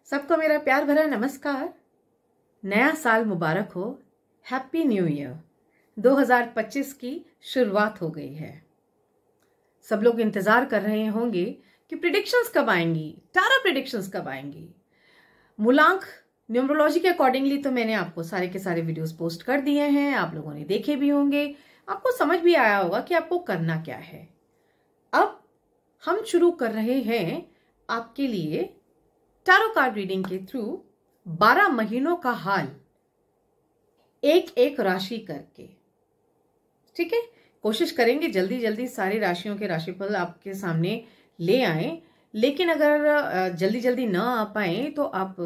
सबको मेरा प्यार भरा नमस्कार। नया साल मुबारक हो। Happy new year. 2025 की शुरुआत हो गई है। सब लोग इंतजार कर रहे होंगे कि प्रिडिक्शंस कब आएंगी, टैरो प्रिडिक्शंस कब आएंगी। मूलांक न्यूमरोलॉजी के अकॉर्डिंगली तो मैंने आपको सारे के सारे वीडियोस पोस्ट कर दिए हैं, आप लोगों ने देखे भी होंगे, आपको समझ भी आया होगा कि आपको करना क्या है। अब हम शुरू कर रहे हैं आपके लिए टैरो कार्ड रीडिंग के थ्रू 12 महीनों का हाल एक एक राशि करके। ठीक है, कोशिश करेंगे जल्दी जल्दी सारी राशियों के राशिफल आपके सामने ले आए, लेकिन अगर जल्दी जल्दी ना आ पाए तो आप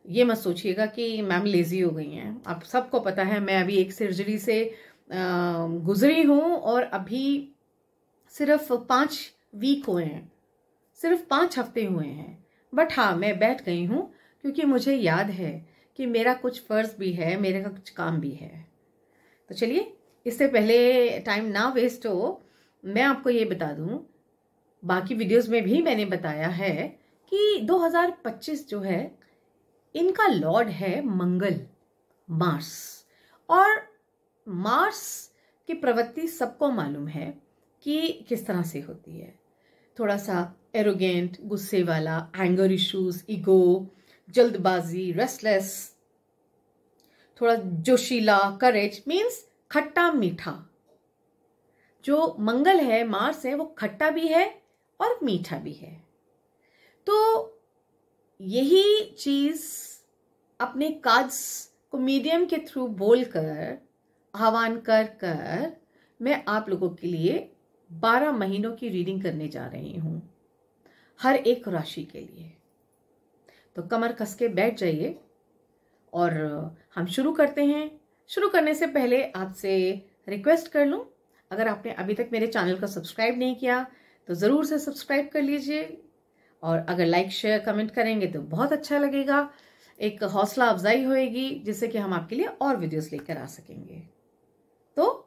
ये मत सोचिएगा कि मैम लेजी हो गई हैं। आप सबको पता है मैं अभी एक सर्जरी से गुजरी हूं और अभी सिर्फ 5 वीक हुए हैं, सिर्फ 5 हफ्ते हुए हैं। बट हाँ, मैं बैठ गई हूं क्योंकि मुझे याद है कि मेरा कुछ फर्ज भी है, मेरे का कुछ काम भी है। तो चलिए, इससे पहले टाइम ना वेस्ट हो, मैं आपको ये बता दूं, बाकी वीडियोस में भी मैंने बताया है कि 2025 जो है इनका लॉर्ड है मंगल, मार्स। और मार्स की प्रवृत्ति सबको मालूम है कि किस तरह से होती है। थोड़ा सा एरोगेंट, गुस्से वाला, एंगर इश्यूज, ईगो, जल्दबाजी, रेस्टलेस, थोड़ा जोशीला, करेज, मीन्स खट्टा मीठा। जो मंगल है, मार्स है, वो खट्टा भी है और मीठा भी है। तो यही चीज अपने कार्ड्स को मीडियम के थ्रू बोलकर, आह्वान कर कर मैं आप लोगों के लिए 12 महीनों की रीडिंग करने जा रही हूं, हर एक राशि के लिए। तो कमर कस के बैठ जाइए और हम शुरू करते हैं। शुरू करने से पहले आपसे रिक्वेस्ट कर लूं, अगर आपने अभी तक मेरे चैनल को सब्सक्राइब नहीं किया तो जरूर से सब्सक्राइब कर लीजिए, और अगर लाइक शेयर कमेंट करेंगे तो बहुत अच्छा लगेगा, एक हौसला अफजाई होएगी, जिससे कि हम आपके लिए और वीडियोस लेकर आ सकेंगे। तो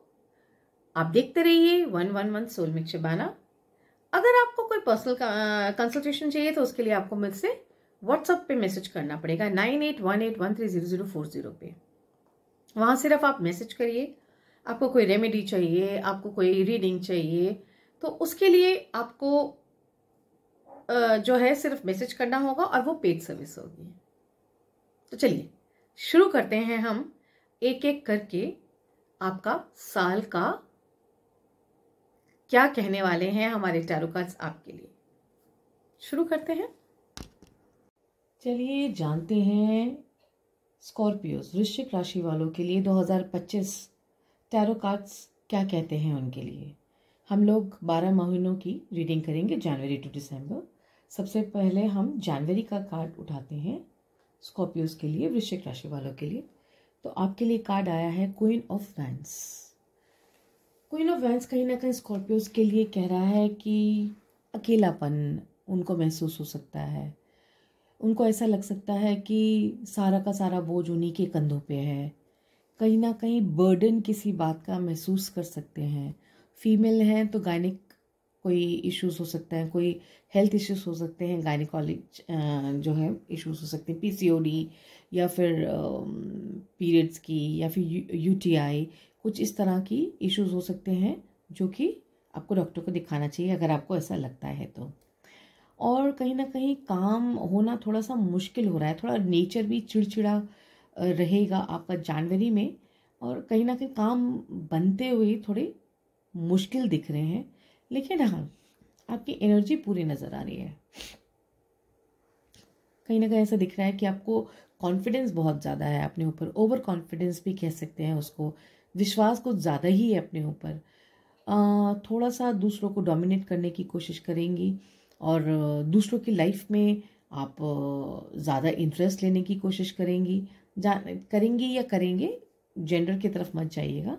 आप देखते रहिए 111 सोलमेट शबाना। अगर आपको कोई पर्सनल कंसल्टेशन चाहिए तो उसके लिए आपको मुझसे व्हाट्सएप पे मैसेज करना पड़ेगा 9818130040 पे। वहां सिर्फ आप मैसेज करिए, आपको कोई रेमेडी चाहिए, आपको कोई रीडिंग चाहिए, तो उसके लिए आपको जो है सिर्फ मैसेज करना होगा और वो पेड सर्विस होगी। तो चलिए शुरू करते हैं हम एक एक करके आपका साल का क्या कहने वाले हैं हमारे टैरो कार्ड्स आपके लिए। शुरू करते हैं। चलिए जानते हैं स्कॉर्पियोस, वृश्चिक राशि वालों के लिए 2025 टैरो कार्ड्स क्या कहते हैं उनके लिए। हम लोग 12 महीनों की रीडिंग करेंगे, जनवरी टू दिसंबर। सबसे पहले हम जनवरी का कार्ड उठाते हैं स्कॉर्पियोस के लिए, वृश्चिक राशि वालों के लिए। तो आपके लिए कार्ड आया है queen of wands. Queen of wands कहीं ना कहीं स्कॉर्पियोस के लिए कह रहा है कि अकेलापन उनको महसूस हो सकता है। उनको ऐसा लग सकता है कि सारा का सारा बोझ उन्हीं के कंधों पे है। कहीं ना कहीं बर्डन किसी बात का महसूस कर सकते हैं। फीमेल हैं तो गायनिक कोई इश्यूज हो सकता है, कोई हेल्थ इश्यूज हो सकते हैं, गायनिकोलॉजिक जो है इश्यूज हो सकते हैं, पीसीओडी या फिर पीरियड्स की या फिर यूटीआई, कुछ इस तरह की इश्यूज हो सकते हैं जो कि आपको डॉक्टर को दिखाना चाहिए अगर आपको ऐसा लगता है तो। और कहीं ना कहीं काम होना थोड़ा सा मुश्किल हो रहा है, थोड़ा नेचर भी चिड़चिड़ा रहेगा आपका जनवरी में, और कहीं ना कहीं काम बनते हुए थोड़े मुश्किल दिख रहे हैं। लेकिन हाँ, आपकी एनर्जी पूरी नज़र आ रही है। कहीं ना कहीं ऐसा दिख रहा है कि आपको कॉन्फिडेंस बहुत ज़्यादा है अपने ऊपर, ओवर कॉन्फिडेंस भी कह सकते हैं उसको, विश्वास कुछ ज़्यादा ही है अपने ऊपर। थोड़ा सा दूसरों को डोमिनेट करने की कोशिश करेंगी और दूसरों की लाइफ में आप ज़्यादा इंटरेस्ट लेने की कोशिश करेंगी या करेंगे, जेंडर की तरफ मत जाइएगा।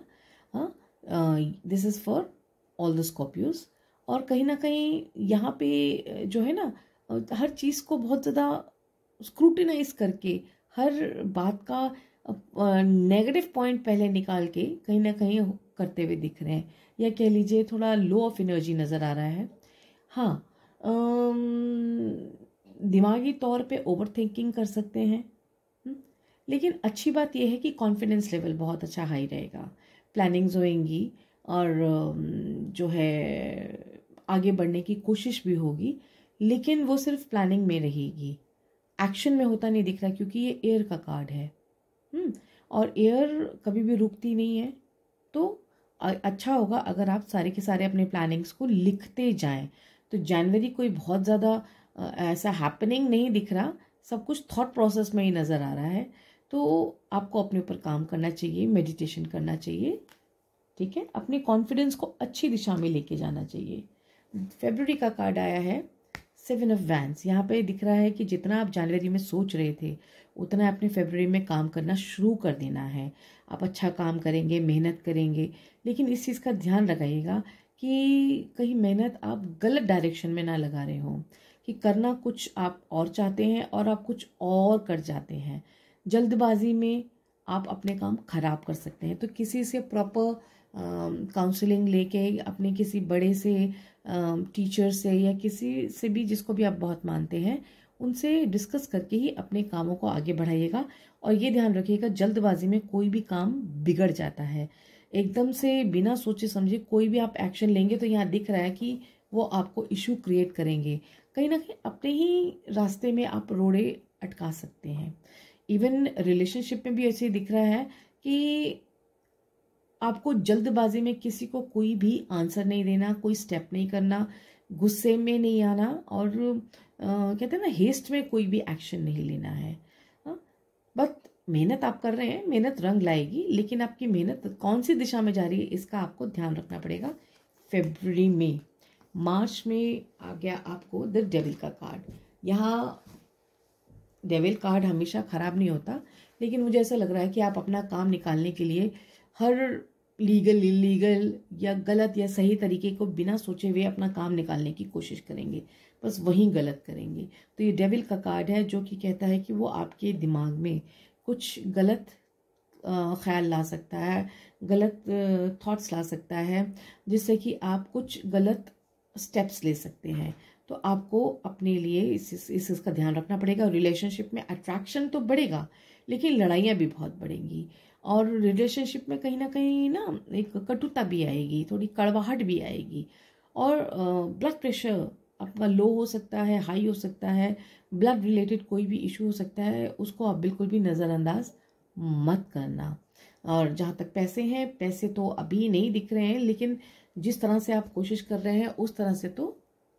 हाँ, this is for all the Scorpios. और कहीं ना कहीं यहाँ पे जो है ना, हर चीज़ को बहुत ज़्यादा स्क्रूटिनाइज करके, हर बात का नेगेटिव पॉइंट पहले निकाल के कहीं ना कहीं करते हुए दिख रहे हैं, या कह लीजिए थोड़ा लो ऑफ एनर्जी नज़र आ रहा है। हाँ, दिमागी तौर पे ओवर थिंकिंग कर सकते हैं। लेकिन अच्छी बात यह है कि कॉन्फिडेंस लेवल बहुत अच्छा हाई रहेगा, प्लानिंग्स होंगी और जो है आगे बढ़ने की कोशिश भी होगी, लेकिन वो सिर्फ प्लानिंग में रहेगी, एक्शन में होता नहीं दिख रहा, क्योंकि ये एयर का कार्ड है। और एयर कभी भी रुकती नहीं है। तो अच्छा होगा अगर आप सारे के सारे अपने प्लानिंग्स को लिखते जाएं। तो जनवरी कोई बहुत ज़्यादा ऐसा हैपनिंग नहीं दिख रहा, सब कुछ थॉट प्रोसेस में ही नज़र आ रहा है। तो आपको अपने ऊपर काम करना चाहिए, मेडिटेशन करना चाहिए, ठीक है, अपने कॉन्फिडेंस को अच्छी दिशा में लेके जाना चाहिए। फरवरी का कार्ड आया है 7 ऑफ वैंड्स। यहाँ पे दिख रहा है कि जितना आप जनवरी में सोच रहे थे उतना अपने फरवरी में काम करना शुरू कर देना है। आप अच्छा काम करेंगे, मेहनत करेंगे, लेकिन इस चीज़ का ध्यान रखिएगा कि कहीं मेहनत आप गलत डायरेक्शन में ना लगा रहे हो, कि करना कुछ आप और चाहते हैं और आप कुछ और कर जाते हैं। जल्दबाजी में आप अपने काम खराब कर सकते हैं। तो किसी से प्रॉपर काउंसलिंग लेके, अपने किसी बड़े से टीचर से या किसी से भी जिसको भी आप बहुत मानते हैं, उनसे डिस्कस करके ही अपने कामों को आगे बढ़ाइएगा। और ये ध्यान रखिएगा, जल्दबाजी में कोई भी काम बिगड़ जाता है। एकदम से बिना सोचे समझे कोई भी आप एक्शन लेंगे तो यहाँ दिख रहा है कि वो आपको इशू क्रिएट करेंगे। कहीं ना कहीं अपने ही रास्ते में आप रोड़े अटका सकते हैं। इवन रिलेशनशिप में भी ऐसे ही दिख रहा है कि आपको जल्दबाजी में किसी को कोई भी आंसर नहीं देना, कोई स्टेप नहीं करना, गुस्से में नहीं आना, और कहते हैं ना, हेस्ट में कोई भी एक्शन नहीं लेना है। बट मेहनत आप कर रहे हैं, मेहनत रंग लाएगी, लेकिन आपकी मेहनत कौन सी दिशा में जा रही है इसका आपको ध्यान रखना पड़ेगा। फरवरी में, मार्च में आ गया आपको द डेविल का कार्ड। यहाँ डेविल कार्ड हमेशा खराब नहीं होता, लेकिन मुझे ऐसा लग रहा है कि आप अपना काम निकालने के लिए हर लीगल, इलीगल या गलत या सही तरीके को बिना सोचे हुए अपना काम निकालने की कोशिश करेंगे, बस वहीं गलत करेंगे। तो ये डेविल का कार्ड है जो कि कहता है कि वो आपके दिमाग में कुछ गलत ख्याल ला सकता है, गलत थॉट्स ला सकता है, जिससे कि आप कुछ गलत स्टेप्स ले सकते हैं। तो आपको अपने लिए इस का ध्यान रखना पड़ेगा। रिलेशनशिप में अट्रैक्शन तो बढ़ेगा, लेकिन लड़ाइयाँ भी बहुत बढ़ेंगी, और रिलेशनशिप में कहीं ना एक कटुता भी आएगी, थोड़ी कड़वाहट भी आएगी, और ब्लड प्रेशर आपका लो हो सकता है, हाई हो सकता है, ब्लड रिलेटेड कोई भी इशू हो सकता है, उसको आप बिल्कुल भी नज़रअंदाज मत करना। और जहाँ तक पैसे हैं, पैसे तो अभी नहीं दिख रहे हैं, लेकिन जिस तरह से आप कोशिश कर रहे हैं उस तरह से तो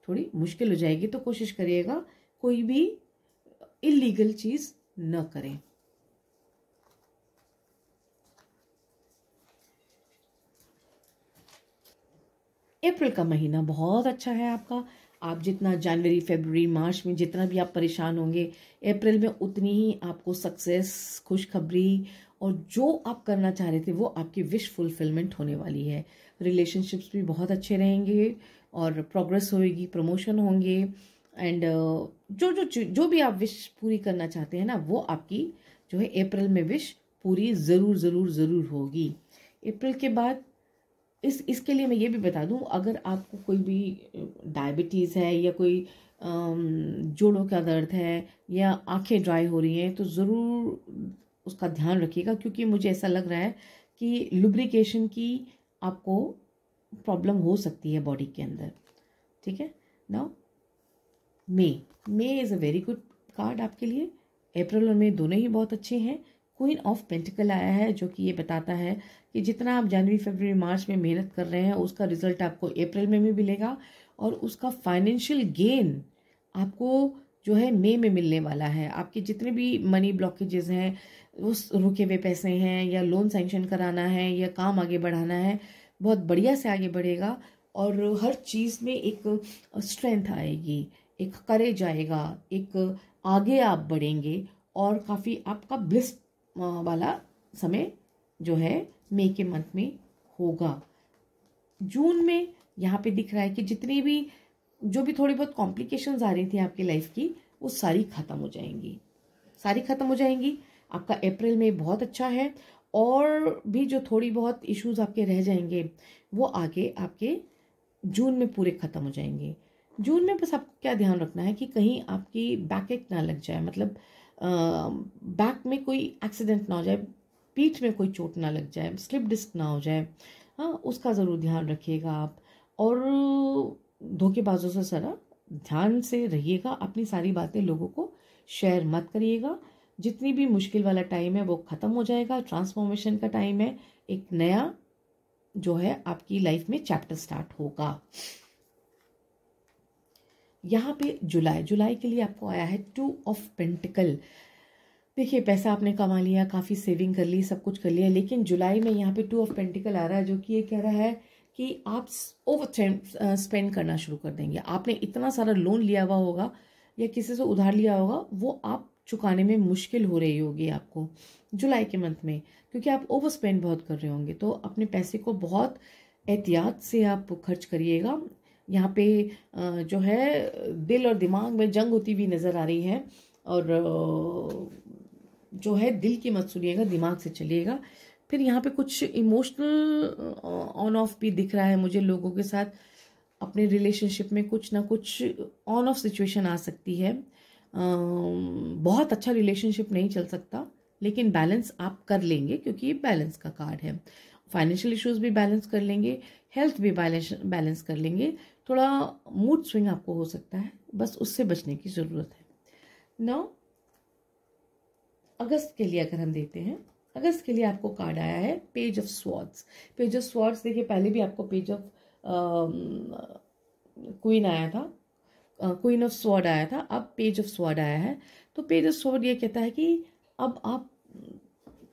थोड़ी मुश्किल हो जाएगी। तो कोशिश करिएगा कोई भी इलीगल चीज़ न करें। अप्रैल का महीना बहुत अच्छा है आपका। आप जितना जनवरी, फरवरी, मार्च में जितना भी आप परेशान होंगे, अप्रैल में उतनी ही आपको सक्सेस, खुशखबरी और जो आप करना चाह रहे थे वो आपकी विश फुलफिलमेंट होने वाली है। रिलेशनशिप्स भी बहुत अच्छे रहेंगे और प्रोग्रेस होएगी, प्रमोशन होंगे, एंड जो भी आप विश पूरी करना चाहते हैं ना, वो आपकी जो है अप्रैल में विश पूरी ज़रूर ज़रूर ज़रूर होगी। अप्रैल के बाद इसके लिए मैं ये भी बता दूं, अगर आपको कोई भी डायबिटीज़ है या कोई जोड़ों का दर्द है या आंखें ड्राई हो रही हैं, तो ज़रूर उसका ध्यान रखिएगा, क्योंकि मुझे ऐसा लग रहा है कि लुब्रिकेशन की आपको प्रॉब्लम हो सकती है बॉडी के अंदर। ठीक है। Now may is a very good card आपके लिए। अप्रैल और मई दोनों ही बहुत अच्छे हैं। क्वीन ऑफ पेंटिकल आया है, जो कि ये बताता है कि जितना आप जनवरी, फरवरी, मार्च में मेहनत कर रहे हैं उसका रिजल्ट आपको अप्रैल में भी मिलेगा, और उसका फाइनेंशियल गेन आपको जो है मई में मिलने वाला है। आपके जितने भी मनी ब्लॉकेजेस हैं, उस रुके हुए पैसे हैं या लोन सैंक्शन कराना है या काम आगे बढ़ाना है, बहुत बढ़िया से आगे बढ़ेगा, और हर चीज़ में एक स्ट्रेंथ आएगी, एक करेज आएगा, एक आगे आप बढ़ेंगे, और काफ़ी आपका ब्लिस वाला समय जो है मई के मंथ में होगा। जून में यहाँ पे दिख रहा है कि जितनी भी जो भी थोड़ी बहुत कॉम्प्लिकेशंस आ रही थी आपकी लाइफ की, वो सारी खत्म हो जाएंगी, सारी खत्म हो जाएंगी। आपका अप्रैल में बहुत अच्छा है, और भी जो थोड़ी बहुत इश्यूज आपके रह जाएंगे वो आगे आपके जून में पूरे खत्म हो जाएंगे। जून में बस आपको क्या ध्यान रखना है कि कहीं आपकी बैक एक ना लग जाए, मतलब बैक में कोई एक्सीडेंट ना हो जाए, पीठ में कोई चोट ना लग जाए, स्लिप डिस्क ना हो जाए। हाँ, उसका ज़रूर ध्यान रखिएगा आप। और धोखेबाजों से ज़रा ध्यान से रहिएगा, अपनी सारी बातें लोगों को शेयर मत करिएगा। जितनी भी मुश्किल वाला टाइम है वो ख़त्म हो जाएगा, ट्रांसफॉर्मेशन का टाइम है, एक नया जो है आपकी लाइफ में चैप्टर स्टार्ट होगा। यहाँ पे जुलाई के लिए आपको आया है 2 ऑफ पेंटिकल। देखिए, पैसा आपने कमा लिया, काफ़ी सेविंग कर ली, सब कुछ कर लिया, लेकिन जुलाई में यहाँ पे 2 ऑफ पेंटिकल आ रहा है, जो कि ये कह रहा है कि आप ओवर स्पेंड करना शुरू कर देंगे। आपने इतना सारा लोन लिया हुआ होगा या किसी से उधार लिया होगा, वो आप चुकाने में मुश्किल हो रही होगी आपको जुलाई के मंथ में, क्योंकि आप ओवर स्पेंड बहुत कर रहे होंगे। तो अपने पैसे को बहुत एहतियात से आप खर्च करिएगा। यहाँ पे जो है दिल और दिमाग में जंग होती हुई नज़र आ रही है, और जो है दिल की मत सुनिएगा, दिमाग से चलिएगा। फिर यहाँ पे कुछ इमोशनल ऑन ऑफ भी दिख रहा है मुझे लोगों के साथ। अपने रिलेशनशिप में कुछ ना कुछ ऑन ऑफ सिचुएशन आ सकती है। बहुत अच्छा रिलेशनशिप नहीं चल सकता, लेकिन बैलेंस आप कर लेंगे, क्योंकि ये बैलेंस का कार्ड है। फाइनेंशियल इश्यूज भी बैलेंस कर लेंगे, हेल्थ भी बैलेंस कर लेंगे। थोड़ा मूड स्विंग आपको हो सकता है, बस उससे बचने की ज़रूरत है। नाउ अगस्त के लिए अगर हम देखते हैं, अगस्त के लिए आपको कार्ड आया है page of swords. Page of swords देखिए, पहले भी आपको पेज ऑफ क्वीन आया था, क्वीन ऑफ स्वॉर्ड आया था, अब पेज ऑफ स्वॉर्ड आया है। तो पेज ऑफ स्वॉर्ड ये कहता है कि अब आप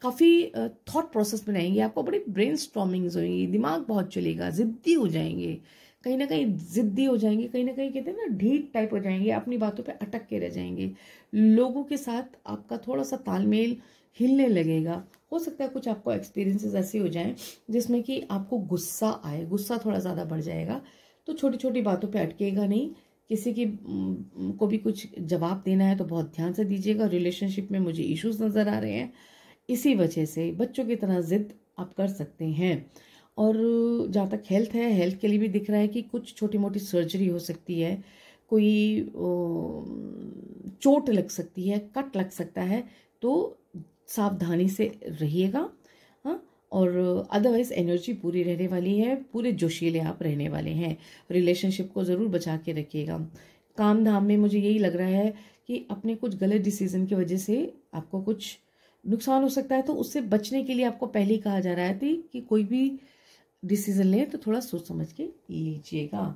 काफ़ी थॉट प्रोसेस बनाएंगे, आपको बड़ी ब्रेन स्टॉर्मिंग्स होंगी, दिमाग बहुत चलेगा, जिद्दी हो जाएंगे, कहीं ना कहीं जिद्दी हो जाएंगे, कहीं ना कहीं कहते हैं ना ढीठ टाइप हो जाएंगे, अपनी बातों पे अटक के रह जाएंगे। लोगों के साथ आपका थोड़ा सा तालमेल हिलने लगेगा। हो सकता है कुछ आपको एक्सपीरियंसेस ऐसे हो जाएं जिसमें कि आपको गुस्सा आए, गुस्सा थोड़ा ज़्यादा बढ़ जाएगा। तो छोटी छोटी बातों पे अटकेगा नहीं। किसी की को भी कुछ जवाब देना है तो बहुत ध्यान से दीजिएगा। रिलेशनशिप में मुझे इश्यूज नज़र आ रहे हैं, इसी वजह से बच्चों की तरह जिद आप कर सकते हैं। और जहाँ तक हेल्थ है, हेल्थ के लिए भी दिख रहा है कि कुछ छोटी मोटी सर्जरी हो सकती है, कोई चोट लग सकती है, कट लग सकता है, तो सावधानी से रहिएगा। हाँ, और अदरवाइज एनर्जी पूरी रहने वाली है, पूरे जोशीले आप रहने वाले हैं। रिलेशनशिप को ज़रूर बचा के रखिएगा। काम धाम में मुझे यही लग रहा है कि अपने कुछ गलत डिसीजन की वजह से आपको कुछ नुकसान हो सकता है, तो उससे बचने के लिए आपको पहले ही कहा जा रहा है कि कोई भी डिसीजन लें तो थोड़ा सोच समझ के लीजिएगा।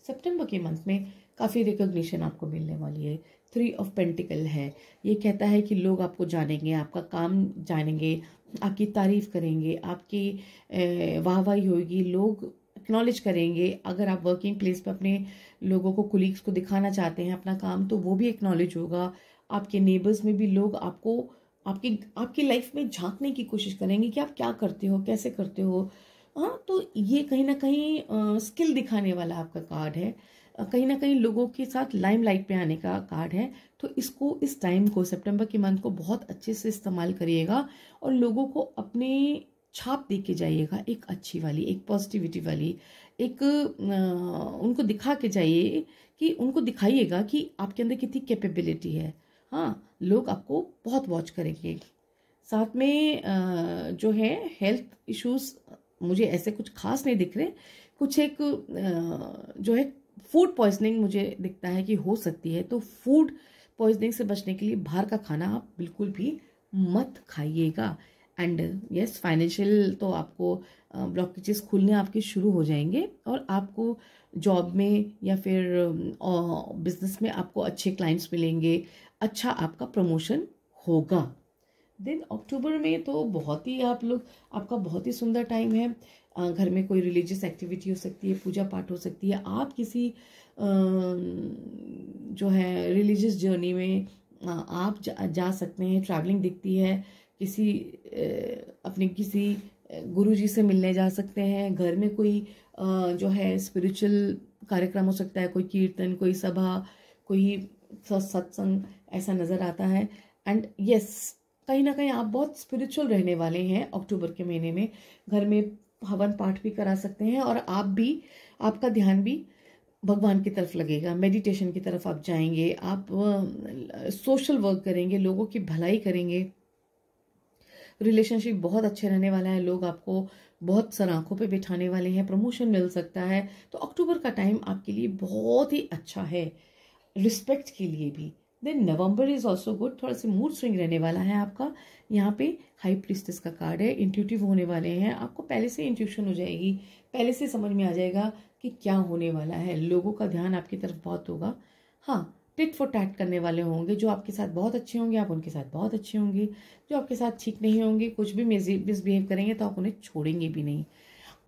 सितंबर के मंथ में काफ़ी रिकॉग्निशन आपको मिलने वाली है। 3 ऑफ पेंटिकल है, ये कहता है कि लोग आपको जानेंगे, आपका काम जानेंगे, आपकी तारीफ करेंगे, आपकी वाहवाही होगी, लोग एक्नॉलेज करेंगे। अगर आप वर्किंग प्लेस पर अपने लोगों को, कुलीग्स को दिखाना चाहते हैं अपना काम, तो वो भी एक्नॉलेज होगा। आपके नेबर्स में भी लोग आपको आपकी लाइफ में झांकने की कोशिश करेंगे कि आप क्या करते हो, कैसे करते हो। हाँ, तो ये कहीं ना कहीं स्किल दिखाने वाला आपका कार्ड है, कहीं ना कहीं लोगों के साथ लाइमलाइट पे आने का कार्ड है। तो इसको, इस टाइम को, सितंबर के मंथ को बहुत अच्छे से इस्तेमाल करिएगा और लोगों को अपने छाप दे के जाइएगा, एक अच्छी वाली, एक पॉजिटिविटी वाली, एक उनको दिखा के जाइए, कि उनको दिखाइएगा कि आपके अंदर कितनी कैपेबिलिटी है। हाँ, लोग आपको बहुत वॉच करेंगे। साथ में जो है हेल्थ इश्यूज मुझे ऐसे कुछ खास नहीं दिख रहे, कुछ एक जो है फूड पॉइजनिंग मुझे दिखता है कि हो सकती है। तो फूड पॉइजनिंग से बचने के लिए बाहर का खाना आप बिल्कुल भी मत खाइएगा। एंड यस, फाइनेंशियल तो आपको ब्लॉकेजेस खुलने आपके शुरू हो जाएंगे, और आपको जॉब में या फिर बिजनेस में आपको अच्छे क्लाइंट्स मिलेंगे, अच्छा आपका प्रमोशन होगा। देन अक्टूबर में तो बहुत ही आपका बहुत ही सुंदर टाइम है। घर में कोई रिलीजियस एक्टिविटी हो सकती है, पूजा पाठ हो सकती है, आप किसी जो है रिलीजियस जर्नी में आप जा सकते हैं। ट्रैवलिंग दिखती है, किसी अपने किसी गुरुजी से मिलने जा सकते हैं। घर में कोई जो है स्पिरिचुअल कार्यक्रम हो सकता है, कोई कीर्तन, कोई सभा, कोई सत्संग, ऐसा नज़र आता है। एंड यस, कहीं ना कहीं आप बहुत स्पिरिचुअल रहने वाले हैं अक्टूबर के महीने में। घर में हवन पाठ भी करा सकते हैं, और आप भी, आपका ध्यान भी भगवान की तरफ लगेगा, मेडिटेशन की तरफ आप जाएंगे, आप सोशल वर्क करेंगे, लोगों की भलाई करेंगे, रिलेशनशिप बहुत अच्छे रहने वाला है, लोग आपको बहुत सराखों पे बिठाने वाले हैं, प्रमोशन मिल सकता है। तो अक्टूबर का टाइम आपके लिए बहुत ही अच्छा है रिस्पेक्ट के लिए भी। Then November is also good, थोड़ा सा मूड स्विंग रहने वाला है आपका। यहाँ पे हाई प्रीस्टेस का कार्ड है, इंट्यूटिव होने वाले हैं, आपको पहले से इंट्यूशन हो जाएगी, पहले से समझ में आ जाएगा कि क्या होने वाला है, लोगों का ध्यान आपकी तरफ बहुत होगा। हाँ, टिट फॉर टैट करने वाले होंगे, जो आपके साथ बहुत अच्छे होंगे आप उनके साथ बहुत अच्छे होंगे, जो आपके साथ ठीक नहीं होंगे, कुछ भी मिसबिहेव करेंगे तो आप उन्हें छोड़ेंगे भी नहीं।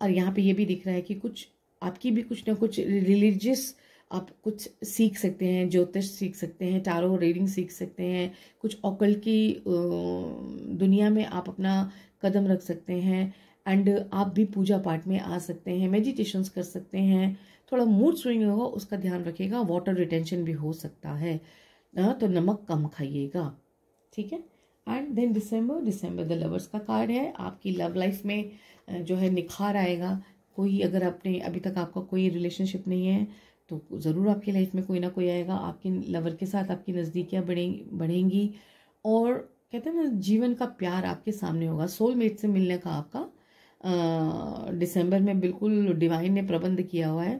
और यहाँ पे ये भी दिख रहा है कि कुछ आपकी भी कुछ ना कुछ रिलीजियस आप कुछ सीख सकते हैं, ज्योतिष सीख सकते हैं, टारो रीडिंग सीख सकते हैं, कुछ ऑकल्ट की दुनिया में आप अपना कदम रख सकते हैं। एंड आप भी पूजा पाठ में आ सकते हैं, मेडिटेशंस कर सकते हैं। थोड़ा मूड स्विंग होगा, उसका ध्यान रखिएगा, वाटर रिटेंशन भी हो सकता है, तो नमक कम खाइएगा, ठीक है। And then December the lovers का कार्ड है। आपकी लव लाइफ में जो है निखार आएगा। कोई अगर आपने अभी तक आपका कोई रिलेशनशिप नहीं है तो ज़रूर आपकी लाइफ में कोई ना कोई आएगा, आपके लवर के साथ आपकी नज़दीकियाँ बढ़ेंगी। और कहते हैं ना, जीवन का प्यार आपके सामने होगा। सोलमेट से मिलने का आपका दिसंबर में बिल्कुल डिवाइन ने प्रबंध किया हुआ है।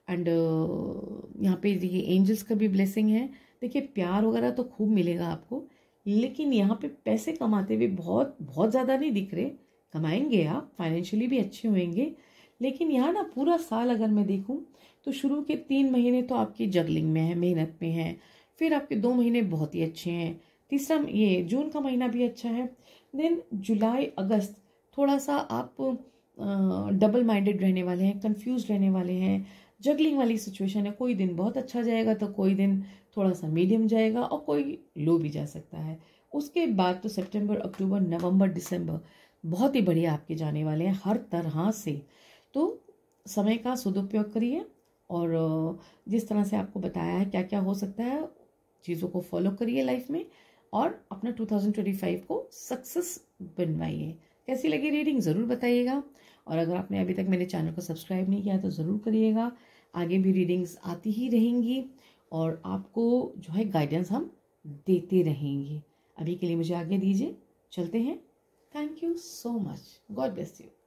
एंड यहाँ पे देखिए एंजल्स का भी ब्लेसिंग है। देखिए प्यार वगैरह तो खूब मिलेगा आपको, लेकिन यहाँ पे पैसे कमाते हुए बहुत बहुत ज़्यादा नहीं दिख रहे। कमाएंगे आप, फाइनेंशियली भी अच्छे होंगे, लेकिन यहाँ ना पूरा साल अगर मैं देखूँ तो शुरू के 3 महीने तो आपकी जगलिंग में है, मेहनत में है। फिर आपके 2 महीने बहुत ही अच्छे हैं, तीसरा ये जून का महीना भी अच्छा है। देन जुलाई अगस्त थोड़ा सा आप डबल माइंडेड रहने वाले हैं, कंफ्यूज रहने वाले हैं, जगलिंग वाली सिचुएशन है। कोई दिन बहुत अच्छा जाएगा तो कोई दिन थोड़ा सा मीडियम जाएगा और कोई लो भी जा सकता है। उसके बाद तो सितंबर, अक्टूबर, नवंबर, दिसंबर बहुत ही बढ़िया आपके जाने वाले हैं हर तरह से। तो समय का सदुपयोग करिए और जिस तरह से आपको बताया है क्या क्या हो सकता है, चीज़ों को फॉलो करिए लाइफ में और अपना 2025 को सक्सेस बनवाइए। कैसी लगी रीडिंग ज़रूर बताइएगा, और अगर आपने अभी तक मेरे चैनल को सब्सक्राइब नहीं किया तो ज़रूर करिएगा। आगे भी रीडिंग्स आती ही रहेंगी और आपको जो है गाइडेंस हम देते रहेंगे। अभी के लिए मुझे आगे दीजिए, चलते हैं। Thank you so much, God bless you.